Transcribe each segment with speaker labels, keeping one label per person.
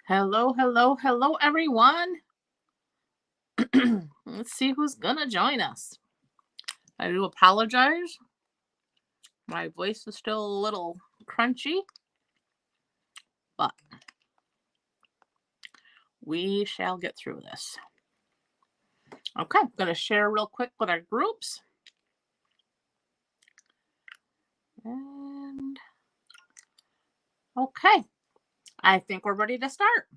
Speaker 1: Hello, hello, hello, everyone. Let's see who's gonna join us. I do apologize. My voice is still a little crunchy, but we shall get through this. Okay, I'm gonna share real quick with our groups. And okay, I think we're ready to start.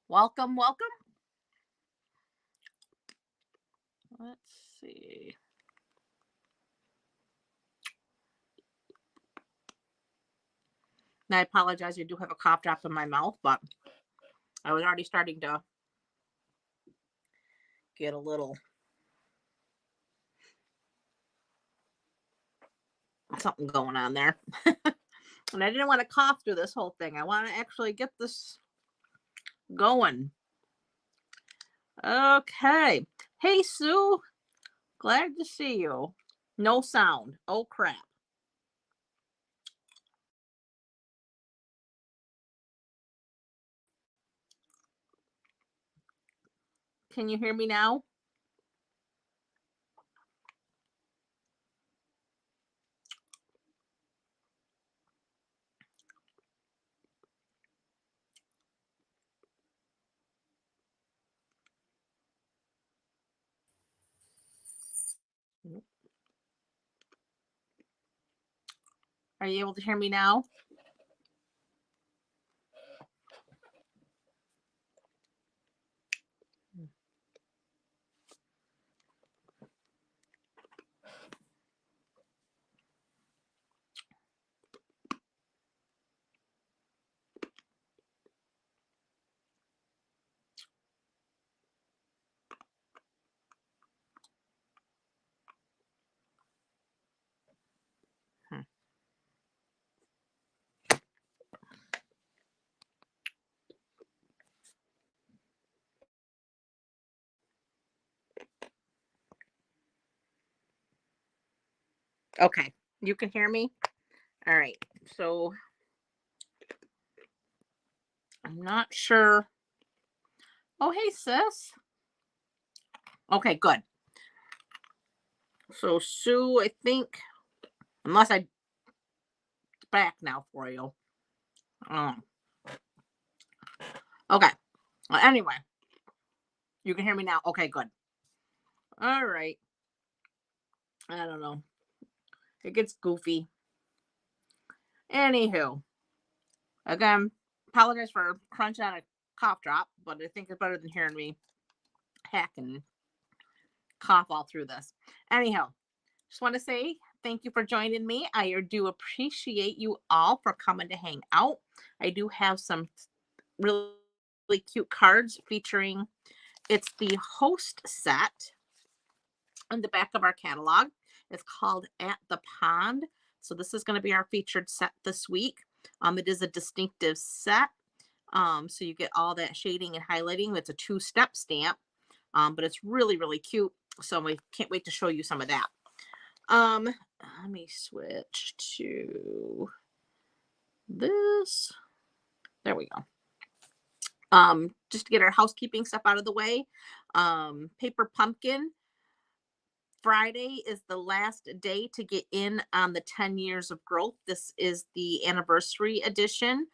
Speaker 1: Welcome, welcome. Let's see. And I apologize, I do have a cough drop in my mouth, but I was already starting to get a little something going on there. And I didn't want to cough through this whole thing. I want to actually get this going. Okay. Hey, Sue. Glad to see you. No sound. Oh, crap. Can you hear me now? Are you able to hear me now? Hmm. Okay. You can hear me? All right. So I'm not sure. Oh, hey, sis. Okay, good. So, Sue, I think, unless I back now for you. Um, okay. Well, anyway, you can hear me now. Okay, good. All right. I don't know. It gets goofy. Anywho, again, apologize for crunching on a cough drop, but I think it's better than hearing me hack and cough all through this. Anyhow, just want to say thank you for joining me. I do appreciate you all for coming to hang out. I do have some really, really cute cards featuring it's the host set on the back of our catalog. It's called At the Pond. So this is going to be our featured set this week. It is a distinctive set. So you get all that shading and highlighting. It's a two-step stamp, but it's really, really cute. So we can't wait to show you some of that. Let me switch to this. There we go. Just to get our housekeeping stuff out of the way. Paper Pumpkin Friday is the last day to get in on the 10 years of growth. This is the anniversary edition.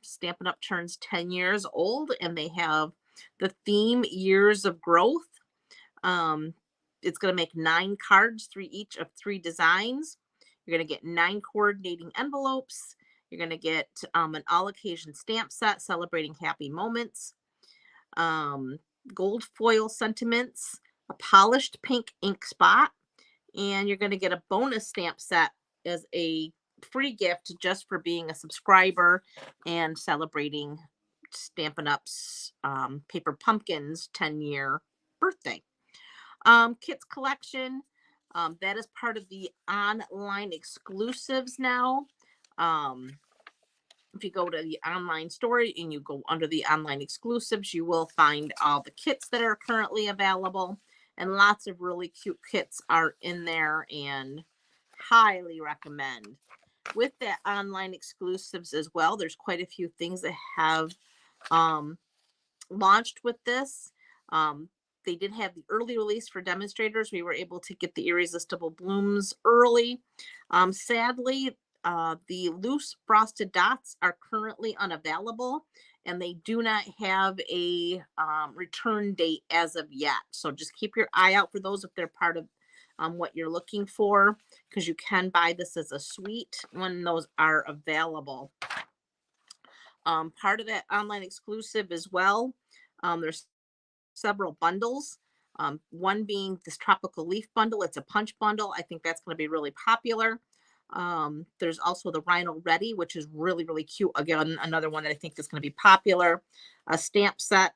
Speaker 1: Stampin' Up turns 10 years old and they have the theme years of growth. Um, it's going to make 9 cards, three each of 3 designs. You're going to get 9 coordinating envelopes. You're going to get an all occasion stamp set celebrating happy moments, gold foil sentiments, a polished pink ink spot, and you're going to get a bonus stamp set as a free gift just for being a subscriber and celebrating Stampin' Up's Paper Pumpkins 10-year birthday. Kits collection, that is part of the online exclusives now. If you go to the online store and you go under the online exclusives, you will find all the kits that are currently available. And lots of really cute kits are in there and highly recommend. with the online exclusives as well, there's quite a few things that have um, launched with this. Um, they did have the early release for demonstrators. We were able to get the Irresistible Blooms early. Sadly, the loose frosted dots are currently unavailable, and they do not have a return date as of yet. So just keep your eye out for those if they're part of what you're looking for, because you can buy this as a suite when those are available. Part of that online exclusive as well. There's several bundles. One being this tropical leaf bundle. It's a punch bundle. I think that's going to be really popular. There's also the Rhino Ready, which is really, really cute. Again, another one that I think is going to be popular. A stamp set,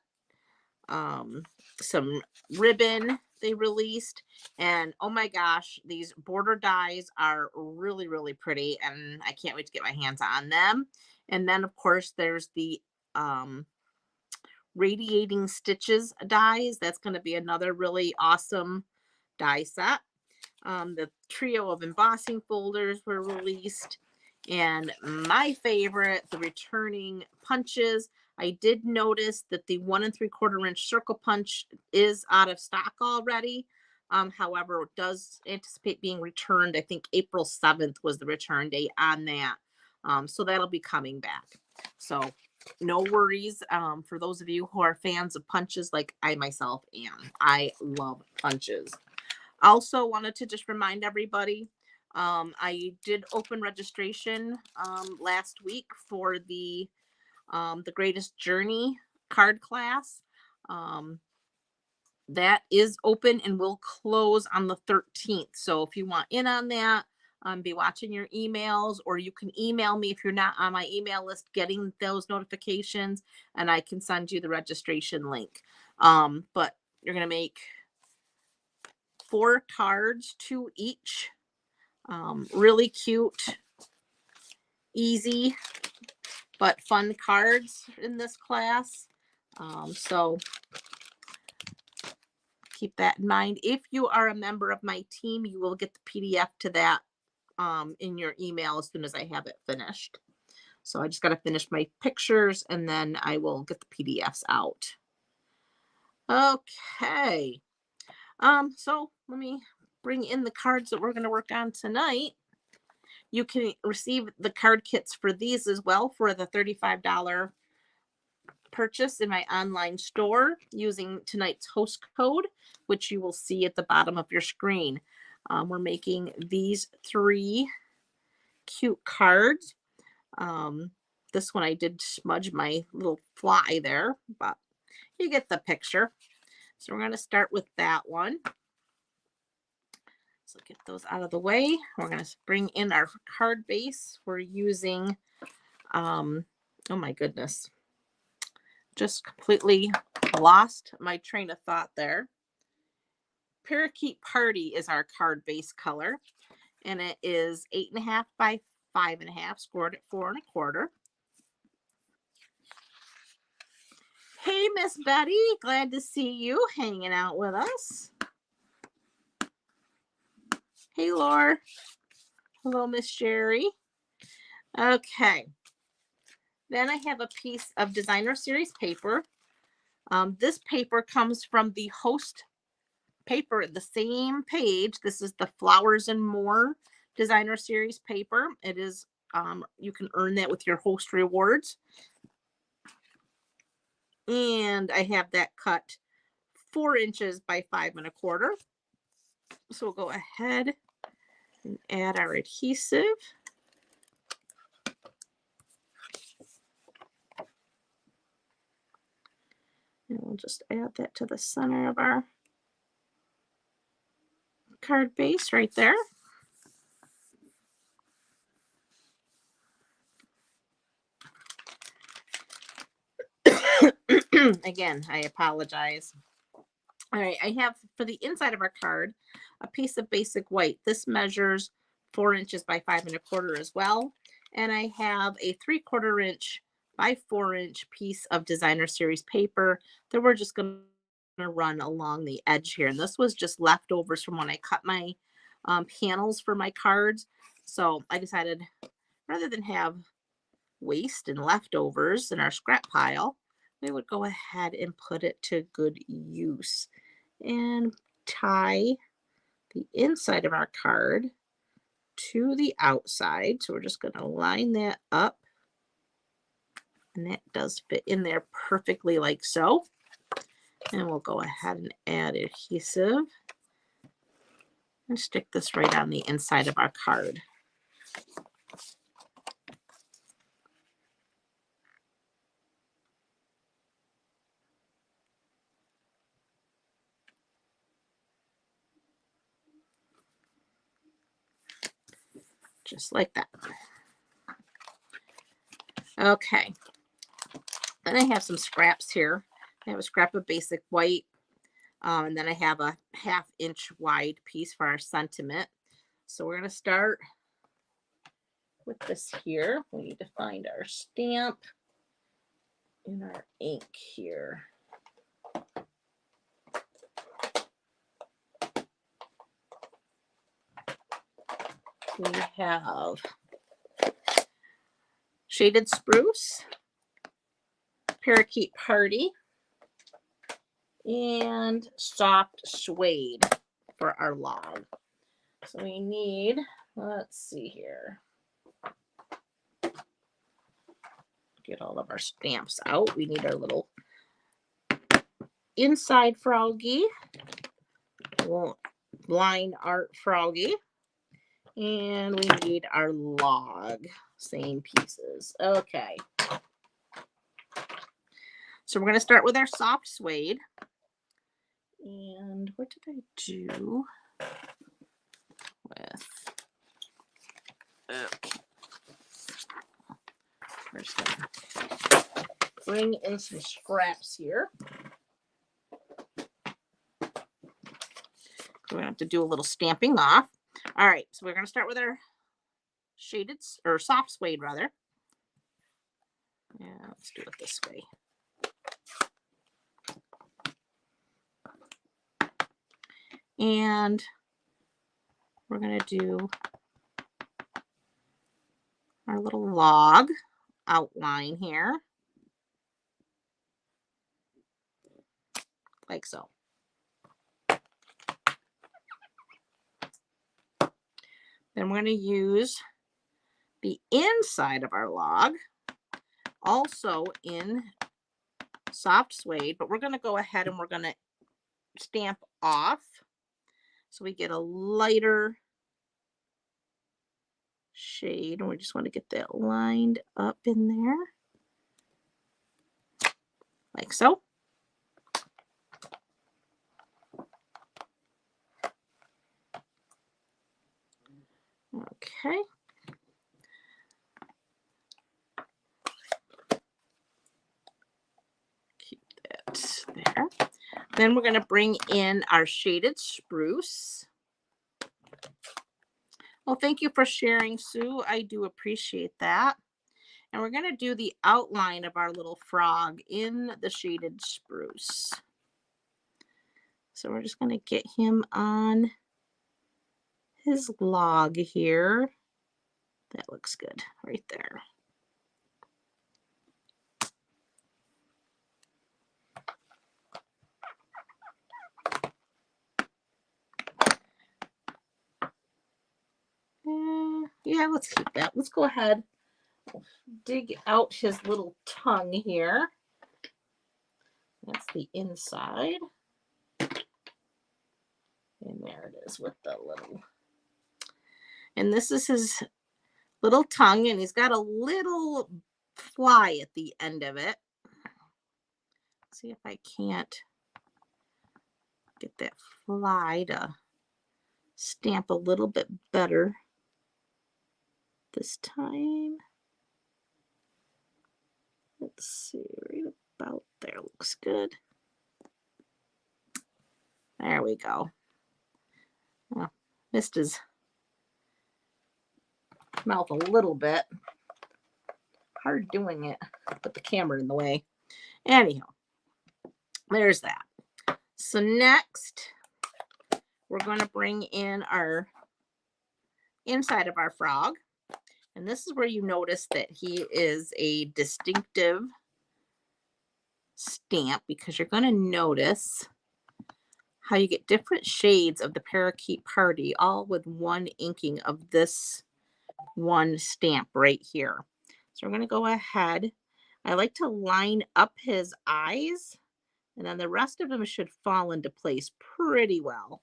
Speaker 1: some ribbon they released. And oh my gosh, these border dies are really, really pretty. And I can't wait to get my hands on them. And then, of course, there's the Radiating Stitches dies. That's going to be another really awesome die set. The trio of embossing folders were released. And my favorite, the returning punches. I did notice that the 1 3/4 inch circle punch is out of stock already. However, it does anticipate being returned. I think April 7th was the return date on that. So that'll be coming back. So no worries for those of you who are fans of punches like I myself am. I love punches. Also wanted to just remind everybody, I did open registration last week for the Greatest Journey card class. That is open and will close on the 13th. So if you want in on that, be watching your emails, or you can email me if you're not on my email list, getting those notifications, and I can send you the registration link. But you're going to make 4 cards, 2 each. Really cute, easy, but fun cards in this class. So keep that in mind. If you are a member of my team, you will get the PDF to that in your email as soon as I have it finished. So I just got to finish my pictures and then I will get the PDFs out. Okay. So let me bring in the cards that we're going to work on tonight. You can receive the card kits for these as well for the $35 purchase in my online store using tonight's host code, which you will see at the bottom of your screen. We're making these 3 cute cards. This one I did smudge my little fly there, but you get the picture. So we're going to start with that one. So get those out of the way. We're going to bring in our card base. We're using, oh my goodness, just completely lost my train of thought there. Parakeet Party is our card base color, and it is 8.5 by 5.5, scored at 4 1/4. Hey, Miss Betty, glad to see you hanging out with us. Hey, Laura. Hello, Miss Jerry. Okay. Then I have a piece of designer series paper. This paper comes from the host paper, the same page. This is the Flowers and More designer series paper. It is, you can earn that with your host rewards. And I have that cut 4 inches by 5 1/4. So we'll go ahead and add our adhesive. And we'll just add that to the center of our card base right there. Again, I apologize. All right, I have for the inside of our card a piece of basic white. This measures 4 inches by 5 1/4 as well. And I have a 3/4 inch by 4 inch piece of designer series paper that we're just going to run along the edge here. And this was just leftovers from when I cut my panels for my cards. So I decided rather than have waste and leftovers in our scrap pile, we would go ahead and put it to good use and tie the inside of our card to the outside. So we're just going to line that up, and that does fit in there perfectly like so. And we'll go ahead and add adhesive and stick this right on the inside of our card. Just like that. Okay. Then I have some scraps here. I have a scrap of basic white, and then I have a 1/2 inch wide piece for our sentiment. So we're going to start with this here. We need to find our stamp and our ink here. We have Shaded Spruce, Parakeet Party, and Soft Suede for our log. So we need, let's see here. Get all of our stamps out. We need our little inside froggy, line art froggy, and we need our log, same pieces. Okay. So we're going to start with our soft suede. And what did I do with? Okay. We're just going to bring in some scraps here. We're going to have to do a little stamping off. All right, so we're going to start with our shaded or soft suede rather. Yeah, let's do it this way. And we're going to do our little log outline here, like so. Then we're going to use the inside of our log, also in soft suede, but we're going to go ahead and we're going to stamp off so we get a lighter shade, and we just want to get that lined up in there, like so. Okay. Keep that there. Then we're going to bring in our shaded spruce. Well, thank you for sharing, Sue. I do appreciate that. And we're going to do the outline of our little frog in the shaded spruce. So we're just going to get him on his log here. That looks good right there. Yeah, let's keep that. Let's go ahead, dig out his little tongue here. That's the inside. And there it is with the little. And this is his little tongue, and he's got a little fly at the end of it. Let's see if I can't get that fly to stamp a little bit better this time. Let's see, right about there looks good. There we go. Oh, missed his mouth a little bit. Hard doing it with the camera in the way. Anyhow, there's that. So next, we're going to bring in our inside of our frog. And this is where you notice that he is a distinctive stamp, because you're going to notice how you get different shades of the Parakeet Party all with one inking of this one stamp right here. So we're going to go ahead. I like to line up his eyes, and then the rest of them should fall into place pretty well.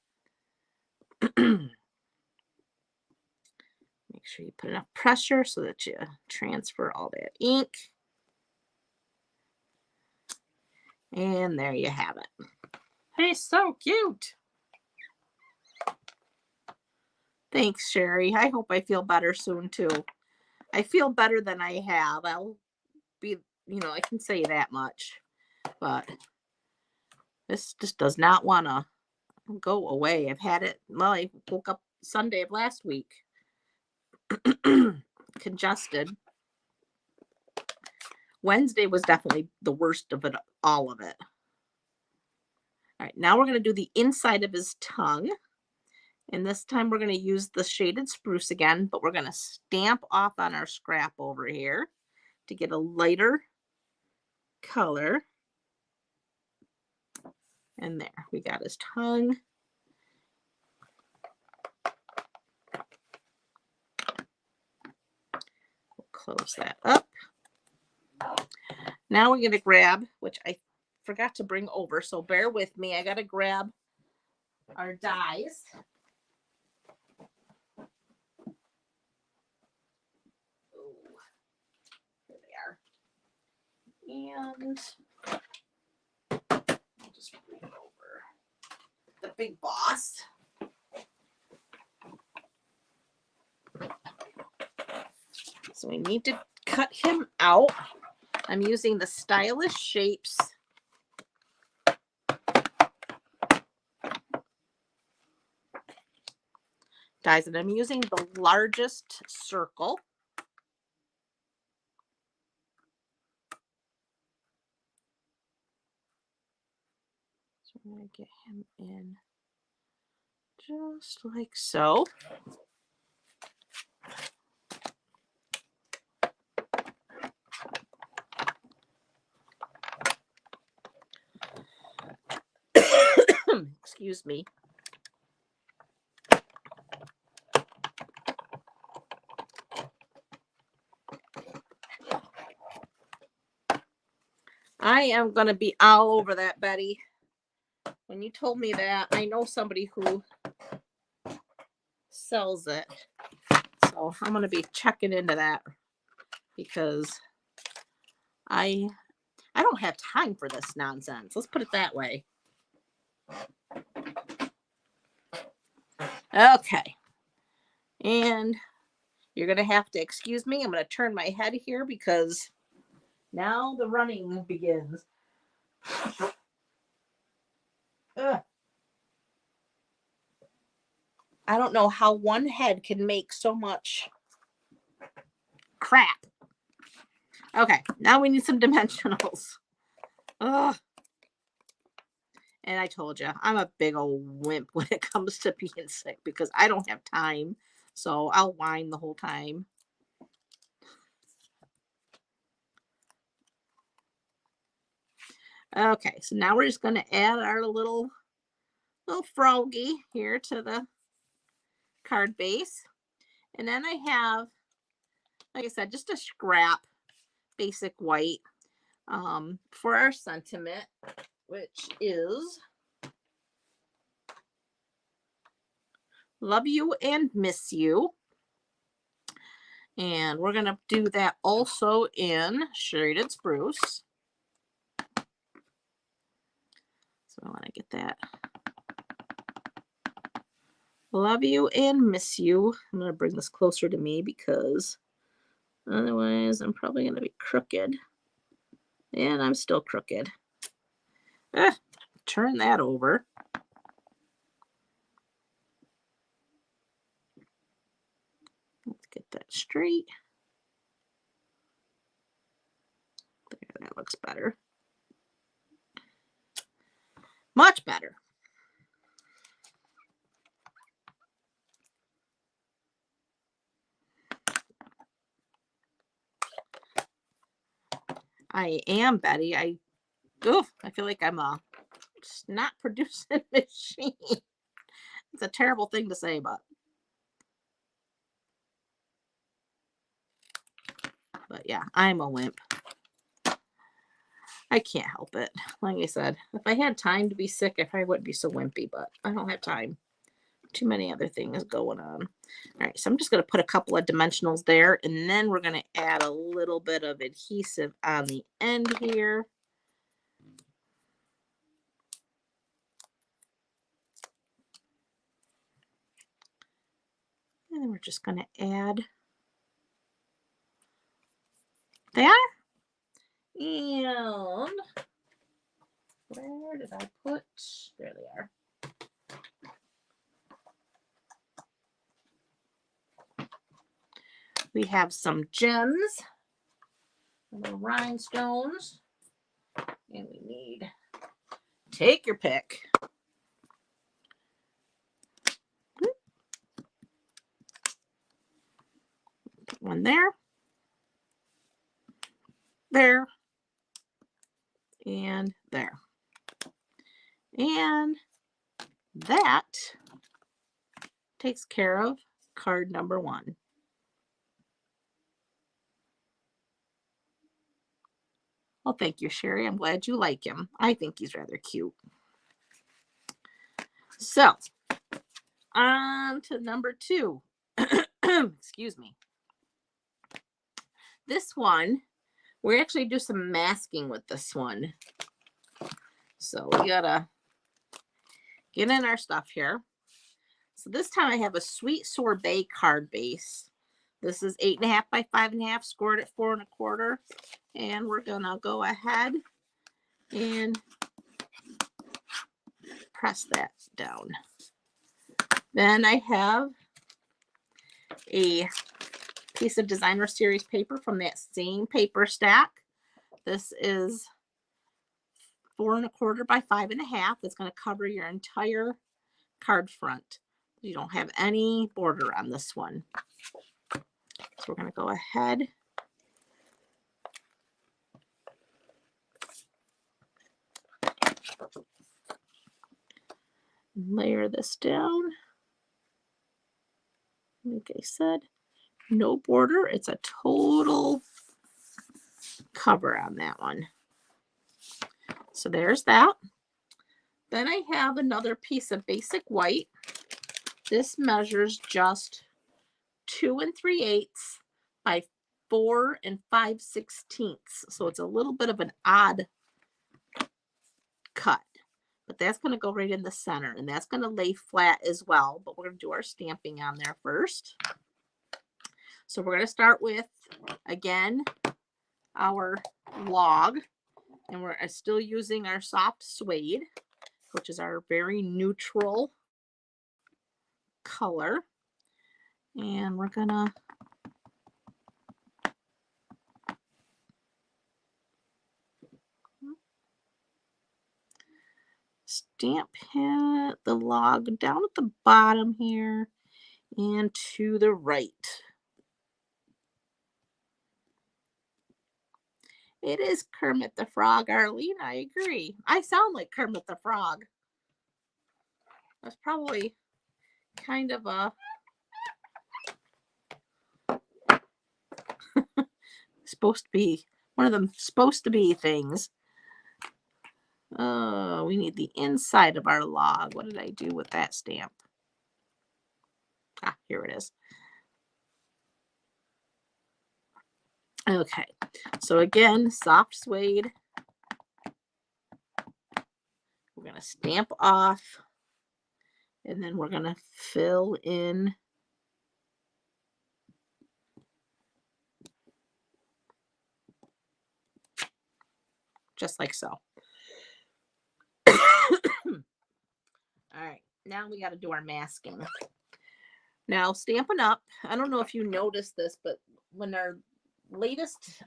Speaker 1: Make sure you put enough pressure so that you transfer all that ink. And there you have it. He's so cute. Thanks, Sherry. I hope I feel better soon, too. I feel better than I have. I'll be, I can say that much. But this just does not want to go away. I've had it, well, I woke up Sunday of last week. Congested. Wednesday was definitely the worst of it, all of it. All right, now we're going to do the inside of his tongue. And this time we're going to use the shaded spruce again, but we're going to stamp off on our scrap over here to get a lighter color. And there, we got his tongue. We'll close that up. Now we're going to grab, which I forgot to bring over, so bear with me. I got to grab our dies. And I'll just bring over the big boss. So we need to cut him out. I'm using the Stylish Shapes dies, and I'm using the largest circle. So I'm going to get him in just like so. Excuse me. I am going to be all over that, Betty. When you told me that, I know somebody who sells it. So I'm going to be checking into that, because I don't have time for this nonsense. Let's put it that way. Okay. And you're going to have to excuse me. I'm going to turn my head here because now the running begins. Ugh. I don't know how one head can make so much crap. Okay, now we need some dimensionals. Ugh. And I told you, I'm a big old wimp when it comes to being sick, because I don't have time. So I'll whine the whole time. Okay, so now we're just going to add our little froggy here to the card base. And then I have, like I said, just a scrap basic white for our sentiment, which is love you and miss you. And we're going to do that also in shaded spruce. So I want to get that. Love you and miss you. I'm going to bring this closer to me because otherwise I'm probably going to be crooked. And I'm still crooked. Turn that over. Let's get that straight. There, that looks better. Much better. I am, Betty. I feel like I'm a snot producing machine. It's a terrible thing to say, but yeah, I'm a wimp. I can't help it. Like I said, if I had time to be sick, I probably wouldn't be so wimpy, but I don't have time. Too many other things going on. All right, so I'm just going to put a couple of dimensionals there, and then we're going to add a little bit of adhesive on the end here. And then we're just going to add there. And where did I put? There they are. We have some gems, little rhinestones, and we need, take your pick. Put one there, there, and there. And that takes care of card number 1. Well, thank you, Sherry. I'm glad you like him. I think he's rather cute. So, on to number 2. Excuse me. This one, we actually do some masking with this one. So we gotta get in our stuff here. So this time I have a sweet sorbet card base. This is 8.5 by 5.5, scored at 4 1/4. And we're gonna go ahead and press that down. Then I have a piece of designer series paper from that same paper stack. This is 4 1/4 by 5.5. That's going to cover your entire card front. You don't have any border on this one. So we're going to go ahead and layer this down. Like I said, no border. It's a total cover on that one. So there's that. Then I have another piece of basic white. This measures just 2 3/8 by 4 5/16. So it's a little bit of an odd cut, but that's going to go right in the center, and that's going to lay flat as well. But we're going to do our stamping on there first. So we're going to start with, again, our log, and we're still using our soft suede, which is our very neutral color. And we're gonna stamp the log down at the bottom here and to the right. It is Kermit the Frog, Arlene. I agree. I sound like Kermit the Frog. That's probably kind of a supposed to be one of them supposed to be things. Oh, we need the inside of our log. What did I do with that stamp? Ah, here it is. Okay, so again, soft suede. We're going to stamp off, and then we're going to fill in just like so. All right, now we got to do our masking. Now, Stampin' Up, I don't know if you noticed this, but when our latest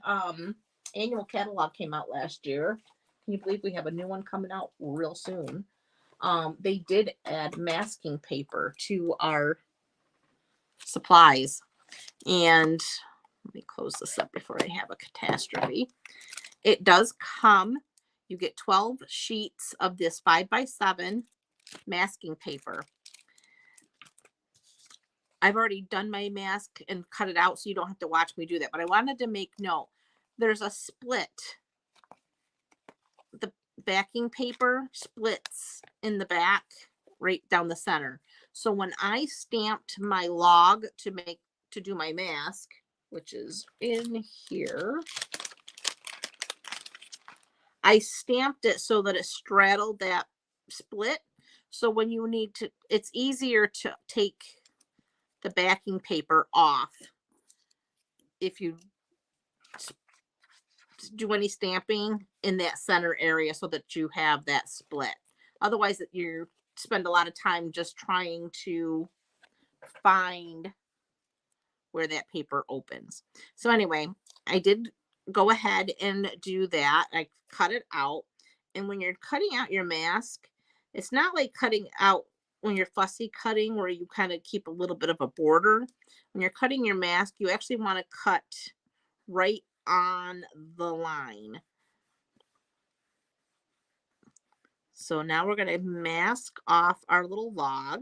Speaker 1: annual catalog came out last year, can you believe we have a new one coming out real soon? They did add masking paper to our supplies. And let me close this up before I have a catastrophe. It does come, you get 12 sheets of this 5x7 masking paper. I've already done my mask and cut it out so you don't have to watch me do that. But I wanted to make note. There's a split. The backing paper splits in the back right down the center. So when I stamped my log to do my mask, which is in here, I stamped it so that it straddled that split. So when you need to, it's easier to take the backing paper off if you do any stamping in that center area so that you have that split. Otherwise, you spend a lot of time just trying to find where that paper opens. So anyway, I did go ahead and do that. I cut it out. And when you're cutting out your mask, it's not like cutting out when you're fussy cutting where you kind of keep a little bit of a border. When you're cutting your mask, you actually want to cut right on the line. So now we're going to mask off our little log.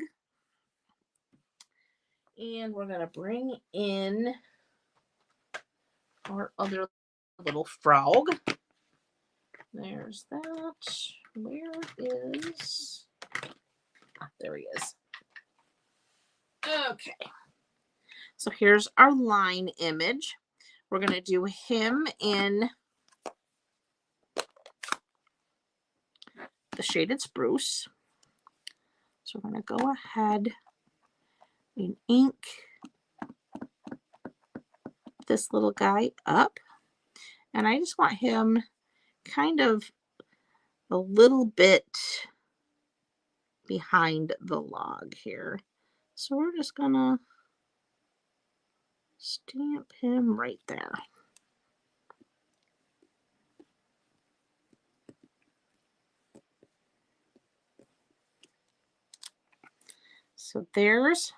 Speaker 1: And we're going to bring in our other little frog. There's that. Where is... Ah, there he is. Okay. So here's our line image. We're going to do him in the shaded spruce. So we're going to go ahead and ink this little guy up. And I just want him kind of a little bit behind the log here. So we're just going to stamp him right there. So there's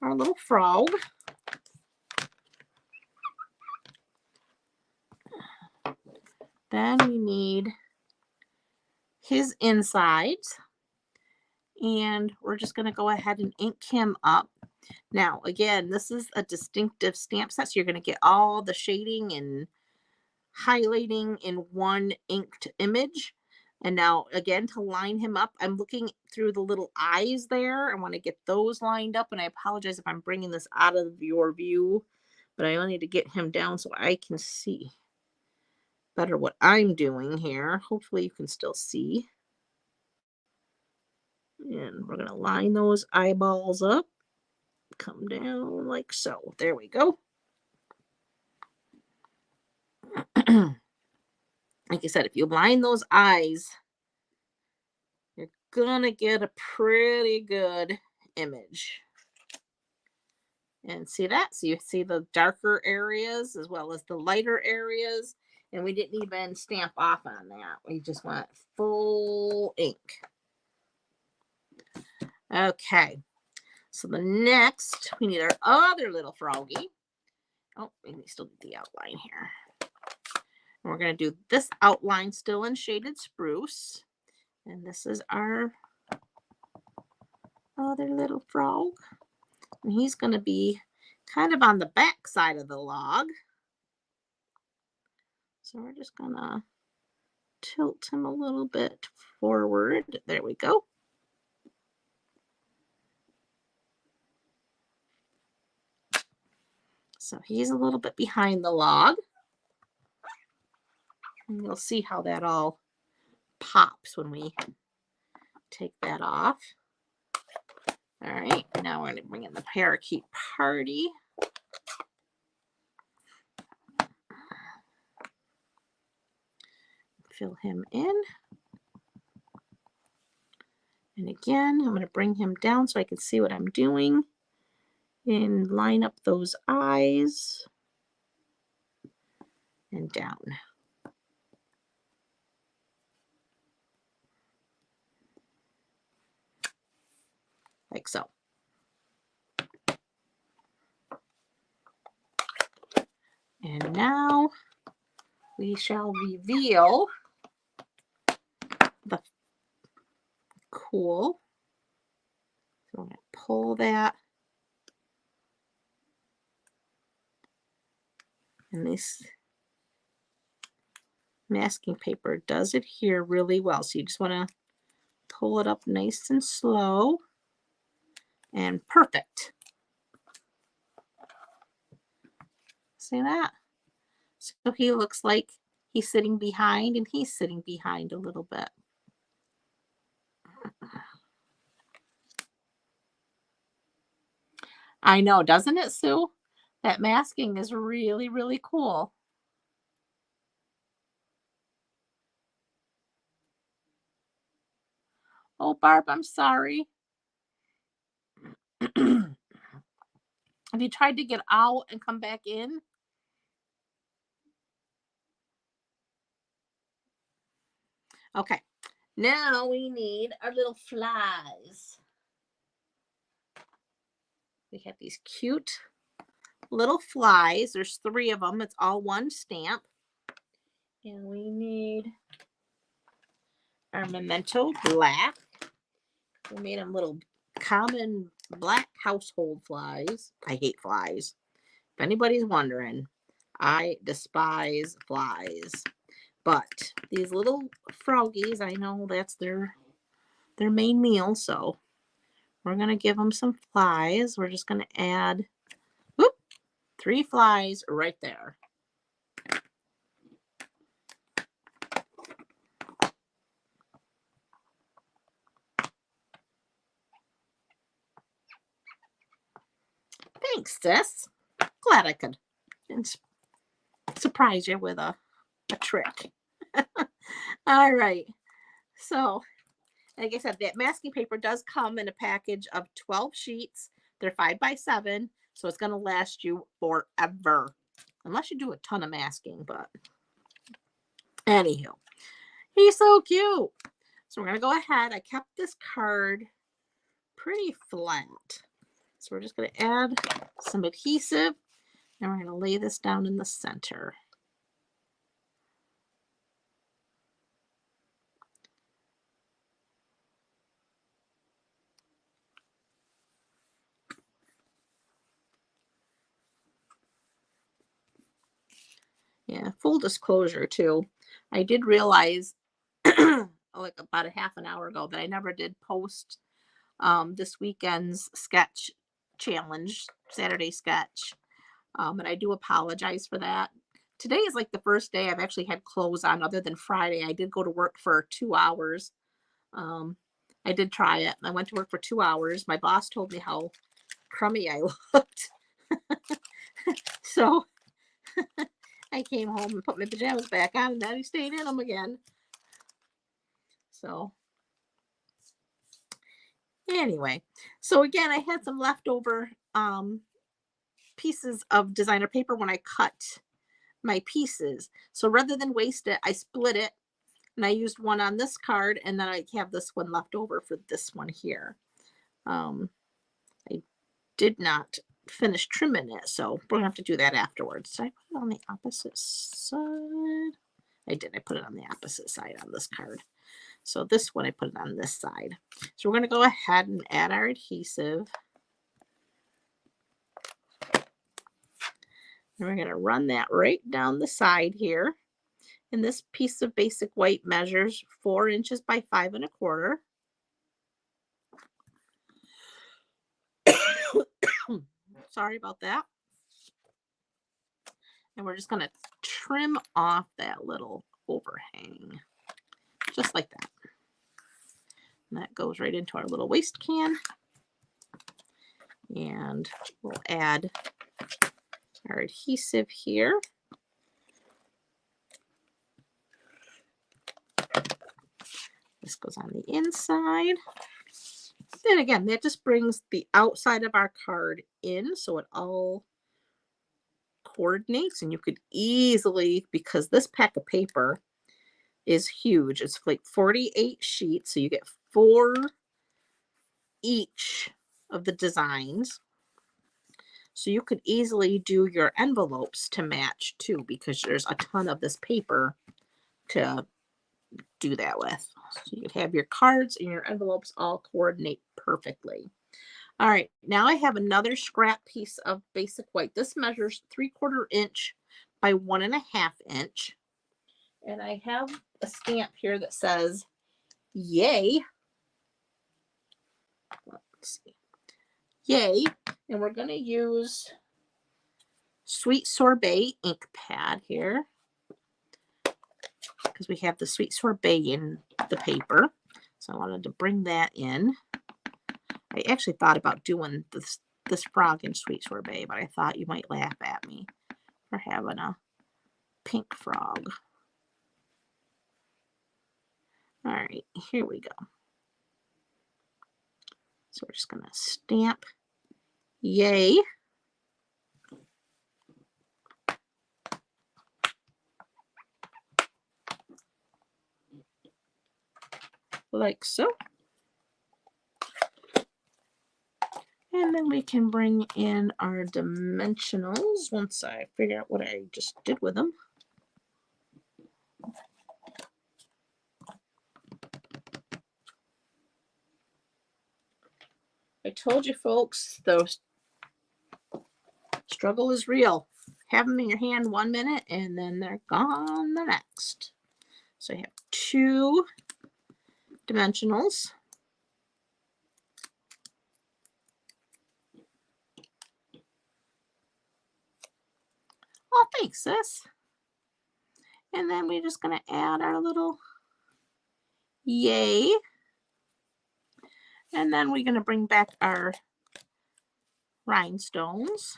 Speaker 1: our little frog. Then we need his insides. And we're just going to go ahead and ink him up. Now, again, this is a distinctive stamp set, so you're going to get all the shading and highlighting in one inked image. And now, again, to line him up, I'm looking through the little eyes there. I want to get those lined up, and I apologize if I'm bringing this out of your view, but I only need to get him down so I can see better what I'm doing here. Hopefully you can still see. And we're going to line those eyeballs up. Come down like so. There we go. Like I said, if you line those eyes, you're going to get a pretty good image. And see that? So you see the darker areas as well as the lighter areas. And we didn't even stamp off on that. We just went full ink. Okay. So the next, we need our other little froggy. Oh, we still need the outline here. And we're going to do this outline still in shaded spruce. And this is our other little frog. And he's going to be kind of on the back side of the log. So we're just going to tilt him a little bit forward. There we go. So he's a little bit behind the log. And you'll see how that all pops when we take that off. All right, now we're going to bring in the parakeet party. Fill him in. And again, I'm going to bring him down so I can see what I'm doing. And line up those eyes. And down. Like so. And now we shall reveal the cool. So I'm going to pull that. And this masking paper does adhere really well. So you just want to pull it up nice and slow. And perfect. See that? So he looks like he's sitting behind, and he's sitting behind a little bit. I know, doesn't it, Sue? That masking is really, really cool. Oh, Barb, I'm sorry. Have you tried to get out and come back in? Okay. Now we need our little flies. We have these cute little flies. There's 3 of them. It's all one stamp. And we need our Memento Black. We made them little common black household flies. I hate flies. If anybody's wondering, I despise flies. But these little froggies, I know that's their main meal, so we're going to give them some flies. We're just going to add 3 flies right there. Thanks, sis. Glad I could surprise you with a trick. All right. So, like I said, that masking paper does come in a package of 12 sheets. They're 5x7, so it's going to last you forever. Unless you do a ton of masking, but anywho. He's so cute. So we're going to go ahead. I kept this card pretty flat. So we're just going to add some adhesive, and we're going to lay this down in the center. Yeah, full disclosure too. I did realize like about a half an hour ago that I never did post this weekend's sketch challenge, Saturday sketch. And I do apologize for that. Today is like the first day I've actually had clothes on other than Friday. I did go to work for 2 hours. I did try it. I went to work for 2 hours. My boss told me how crummy I looked. So I came home and put my pajamas back on, and then I stayed in them again. So anyway, so again, I had some leftover pieces of designer paper when I cut my pieces. So rather than waste it, I split it, and I used one on this card, and then I have this one left over for this one here. I did not finish trimming it, so we're gonna have to do that afterwards. Did I put it on the opposite side? I did. I put it on the opposite side on this card. So this one, I put it on this side. So we're going to go ahead and add our adhesive. And we're going to run that right down the side here. And this piece of basic white measures 4 inches by 5 1/4. Sorry about that. And we're just going to trim off that little overhang. Just like that. And that goes right into our little waste can. And we'll add our adhesive here. This goes on the inside. Then again, that just brings the outside of our card in, so it all coordinates, and you could easily, because this pack of paper is huge, it's like 48 sheets, so you get 4 each of the designs. So you could easily do your envelopes to match too, because there's a ton of this paper to do that with. So you could have your cards and your envelopes all coordinate perfectly. All right, now I have another scrap piece of basic white. This measures 3/4 inch by 1.5 inch. And I have a stamp here that says, yay. Let's see. Yay. And we're going to use Sweet Sorbet ink pad here, because we have the Sweet Sorbet in the paper. So I wanted to bring that in. I actually thought about doing this frog in Sweet Sorbet, but I thought you might laugh at me for having a pink frog. All right, here we go. So we're just going to stamp yay. Like so. And then we can bring in our dimensionals once I figure out what I just did with them. I told you folks, the struggle is real. Have them in your hand 1 minute and then they're gone the next. So I have 2 dimensionals. Oh, thanks, sis. And then we're just going to add our little yay. And then we're going to bring back our rhinestones.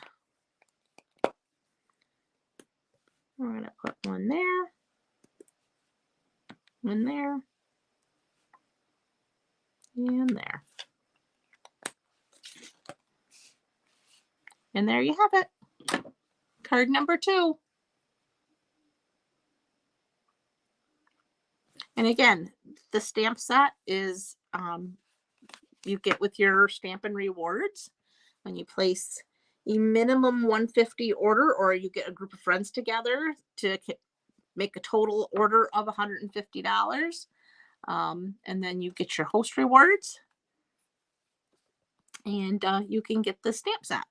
Speaker 1: We're going to put one there, and there, and there. And there you have it. Card number 2. And again, the stamp set is you get with your Stampin' Rewards when you place a minimum 150 order, or you get a group of friends together to make a total order of $150. And then you get your host rewards, and you can get the stamp set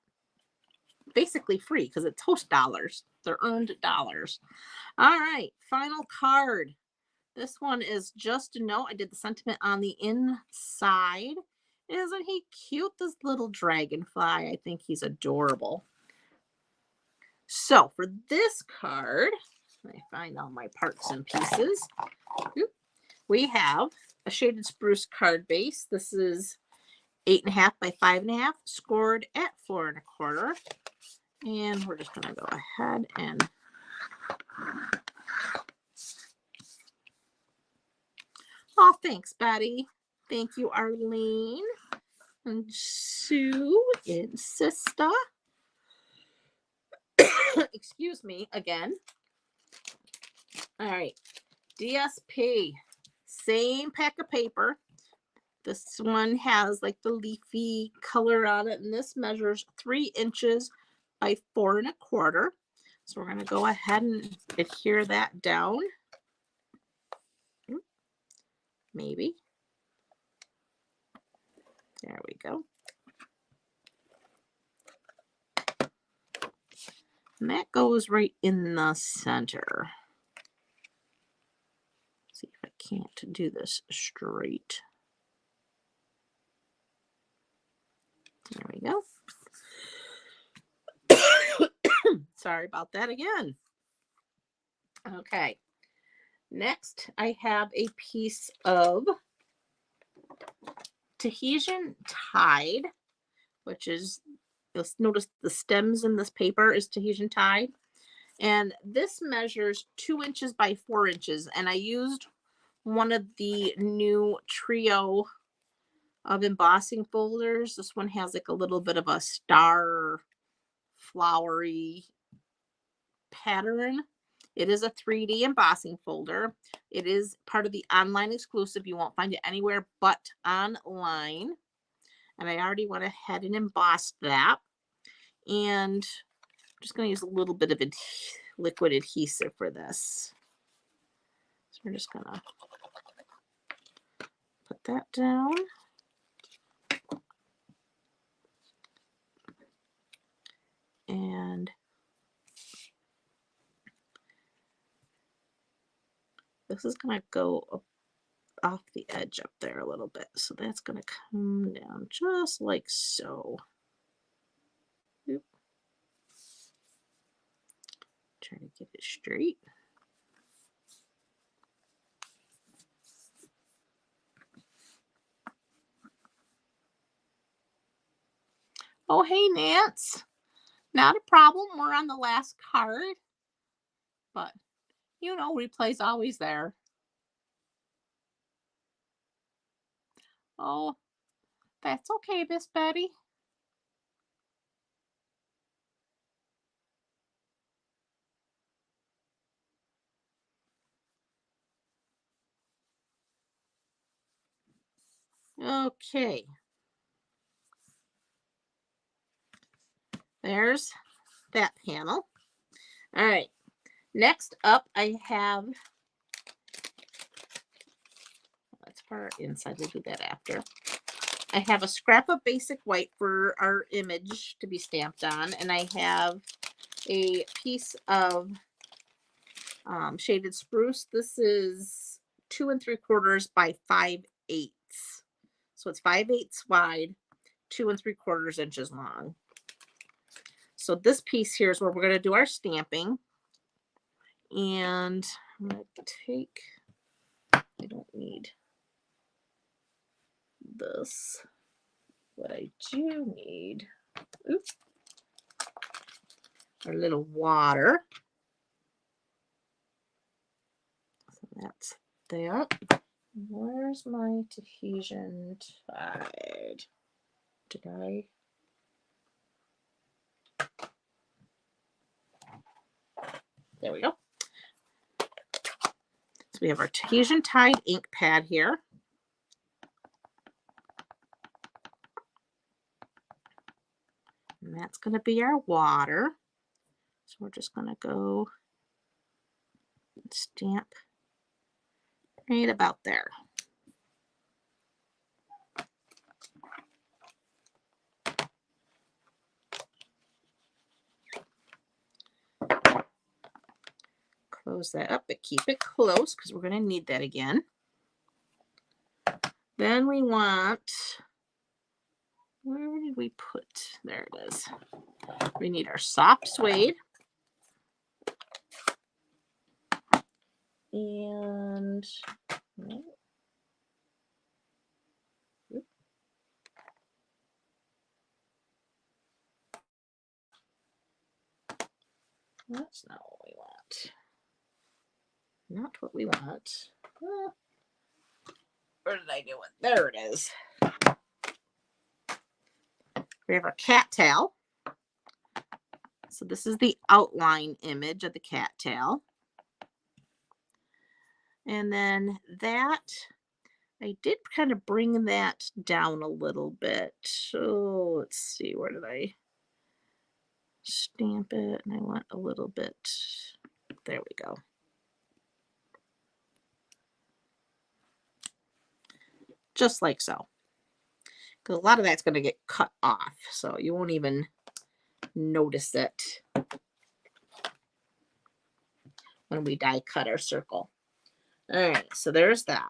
Speaker 1: basically free because it's host dollars. They're earned dollars. All right, final card. This one is just a note. I did the sentiment on the inside. Isn't he cute, this little dragonfly? I think he's adorable. So for this card, let me find all my parts and pieces. We have a shaded spruce card base. This is 8.5 by 5.5, scored at 4.25. And we're just going to go ahead and oh, thanks, Betty. Thank you, Arlene and Sue and Sister. Excuse me again. All right, DSP, same pack of paper. This one has like the leafy color on it, and this measures 3 inches by 4.25. So we're going to go ahead and adhere that down. Maybe. There we go. And that goes right in the center. Let's see if I can't do this straight. There we go. Sorry about that again. Okay. Next, I have a piece of Tahitian Tide, which is, you'll notice the stems in this paper is Tahitian Tide. And this measures 2 inches by 4 inches. And I used one of the new trio of embossing folders. This one has like a little bit of a star flowery pattern. It is a 3D embossing folder. It is part of the online exclusive. You won't find it anywhere but online. And I already went ahead and embossed that. And I'm just going to use a little bit of liquid adhesive for this. So we're just going to put that down. And this is going to go up off the edge up there a little bit. So that's going to come down just like so. Oop. Try to get it straight. Oh, hey, Nance. Not a problem. We're on the last card. But, you know, replay's always there. Oh, that's okay, Miss Betty. Okay. There's that panel. All right. Next up, I have, let's put our inside. We'll do that after. I have a scrap of basic white for our image to be stamped on, and I have a piece of shaded spruce. This is 2 3/4 by 5/8. So it's 5/8 wide, 2 3/4 inches long. So this piece here is where we're going to do our stamping. And I'm going to take, I don't need this. What I do need, oops, a little water. So that's that. Where's my Tahitian Tide? Did I? There we go. So we have our Tahitian Tide ink pad here. And that's going to be our water. So we're just going to go and stamp right about there. Close that up, but keep it close because we're going to need that again. Then we want, where did we put? There it is. We need our soft suede. And that's not what we want. Not what we want. Where did I do it? There it is. We have our cattail. So this is the outline image of the cattail. And then that, I did kind of bring that down a little bit. So let's see, where did I stamp it? And I want a little bit, there we go. Just like so. Because a lot of that's going to get cut off, so you won't even notice it when we die cut our circle. All right, so there's that.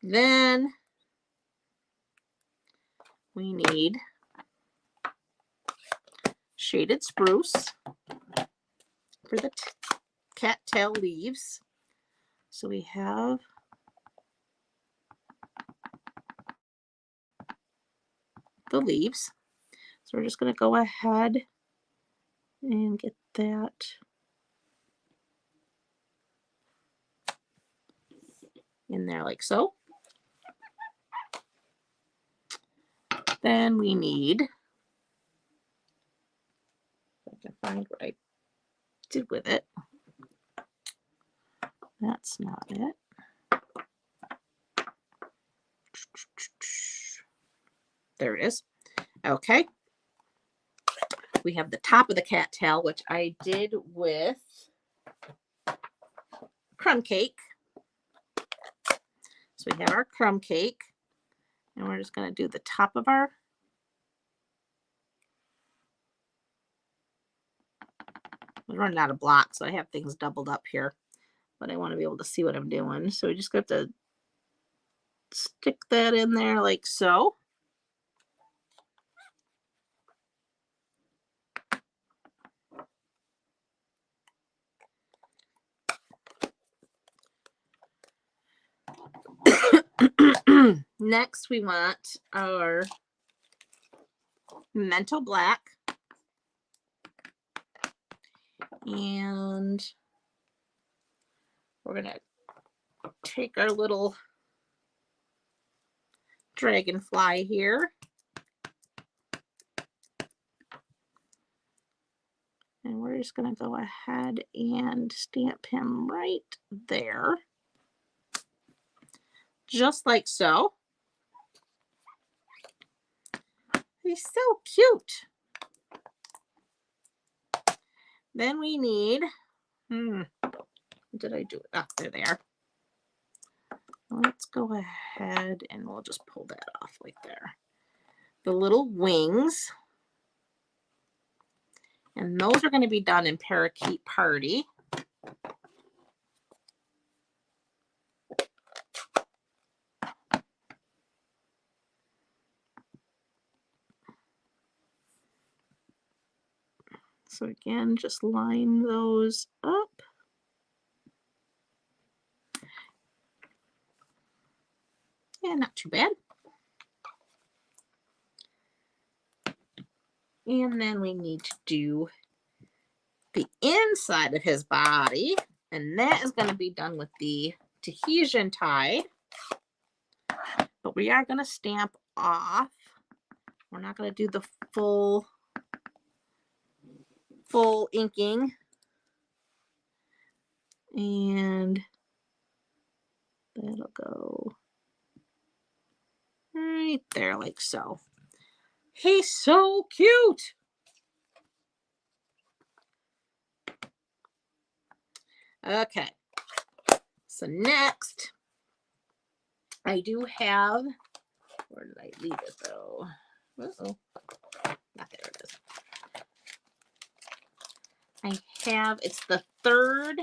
Speaker 1: Then we need shaded spruce for the cattail leaves. So we have the leaves. So we're just going to go ahead and get that in there like so. Then we need, if I can find what I did with it. That's not it. There it is. Okay. we have the top of the cattail, which I did with crumb cake. So we have our crumb cake, and we're just going to do the top of our I'm running out of blocks, so I have things doubled up here, but I want to be able to see what I'm doing. So we just got to stick that in there like so. Next, we want our Mental Black. And we're going to take our little dragonfly here. And we're just going to go ahead and stamp him right there. Just like so. He's so cute. Then we need, what did I do? Oh, there they are. Let's go ahead and we'll just pull that off like there. The little wings. And those are going to be done in Parakeet Party. So again, just line those up. Yeah, not too bad. And then we need to do the inside of his body. And that is going to be done with the Tahitian tide. But we are going to stamp off. We're not going to do the full inking. And that'll go right there like so. He's so cute. Okay. So next, I do have, where did I leave it though? Uh-oh. Not there it is. I have, it's the third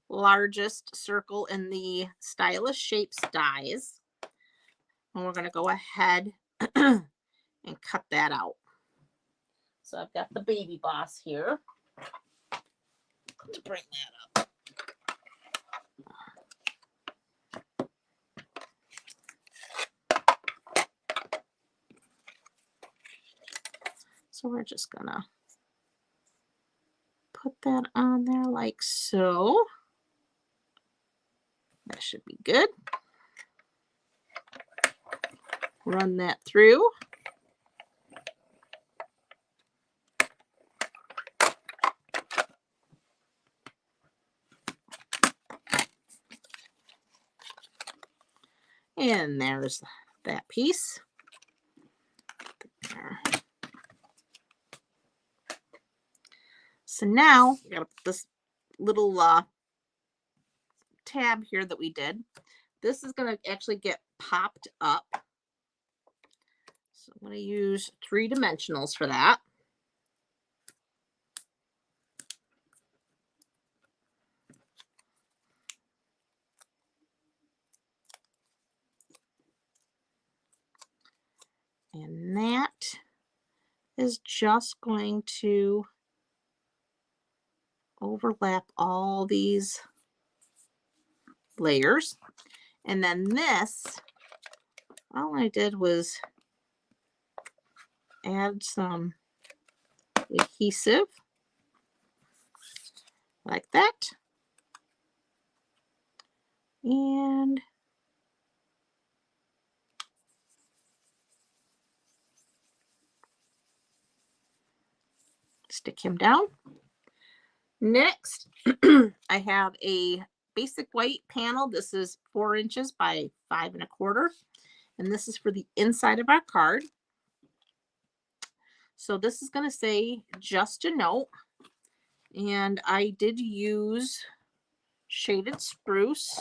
Speaker 1: largest circle in the Stylish Shapes dies. And we're going to go ahead and cut that out. So I've got the baby boss here to bring that up. So we're just going to put that on there like so. That should be good. Run that through. And there's that piece. There. So now we gotta put this little tab here that we did. This is gonna actually get popped up. So I'm gonna use 3 dimensionals for that. And that is just going to overlap all these layers. And then this, all I did was add some adhesive like that. And stick him down. Next, I have a basic white panel. This is 4 inches by 5 1/4. And this is for the inside of our card. So this is going to say just a note. And I did use shaded spruce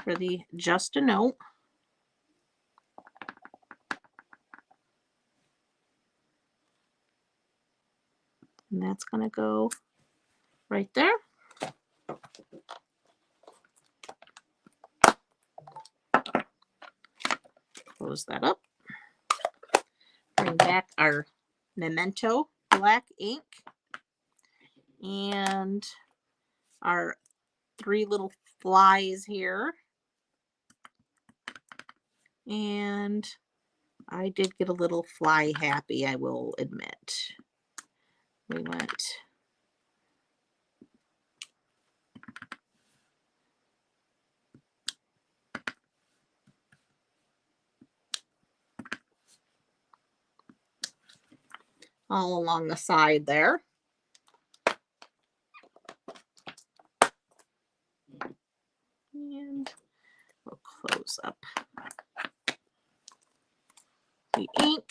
Speaker 1: for the just a note. And that's going to go right there. Close that up. Bring back our Memento black ink and our 3 little flies here. And I did get a little fly happy, I will admit. We went all along the side there. And we'll close up the ink.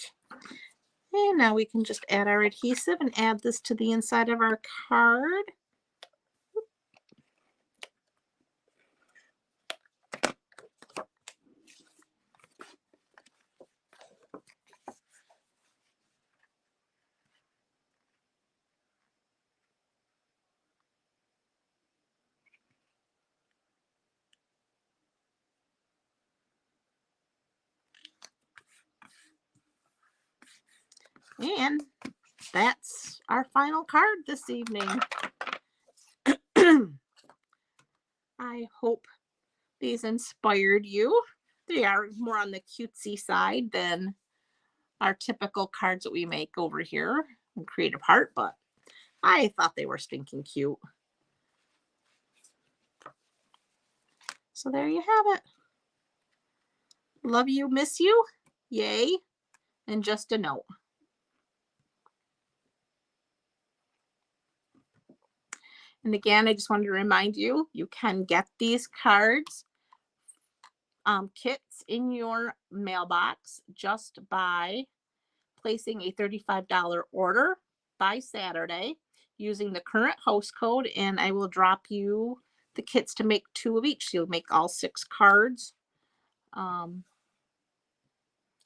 Speaker 1: And now we can just add our adhesive and add this to the inside of our card. And that's our final card this evening. I hope these inspired you. They are more on the cutesy side than our typical cards that we make over here in Creative Heart, but I thought they were stinking cute. So there you have it. Love you, miss you, yay, and just a note. And again, I just wanted to remind you, you can get these cards, kits in your mailbox just by placing a $35 order by Saturday using the current host code, and I will drop you the kits to make 2 of each. So you'll make all 6 cards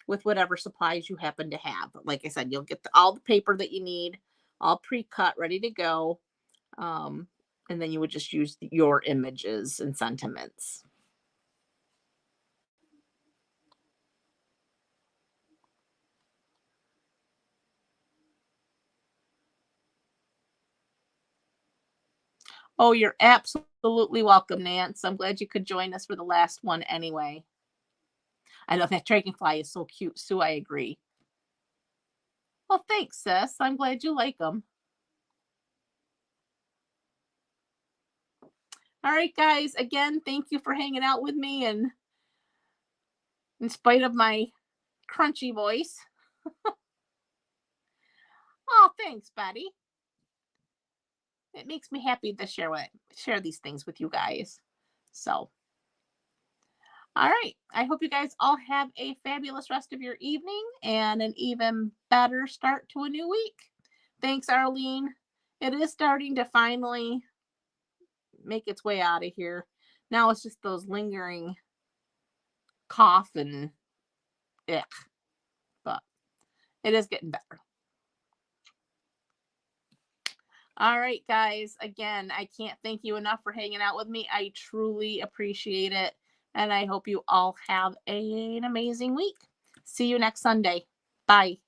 Speaker 1: with whatever supplies you happen to have. Like I said, you'll get all the paper that you need, all pre-cut, ready to go. And then you would just use your images and sentiments. Oh, you're absolutely welcome, Nance. I'm glad you could join us for the last one anyway. I know that dragonfly is so cute, Sue. I agree. Well, thanks, sis. I'm glad you like them. All right, guys. Again, thank you for hanging out with me, and in spite of my crunchy voice. Oh, thanks, Betty. It makes me happy to share these things with you guys. So, all right. I hope you guys all have a fabulous rest of your evening and an even better start to a new week. Thanks, Arlene. It is starting to finally make its way out of here. Now it's just those lingering cough and ick, but it is getting better. All right, guys. Again, I can't thank you enough for hanging out with me. I truly appreciate it. And I hope you all have an amazing week. See you next Sunday. Bye.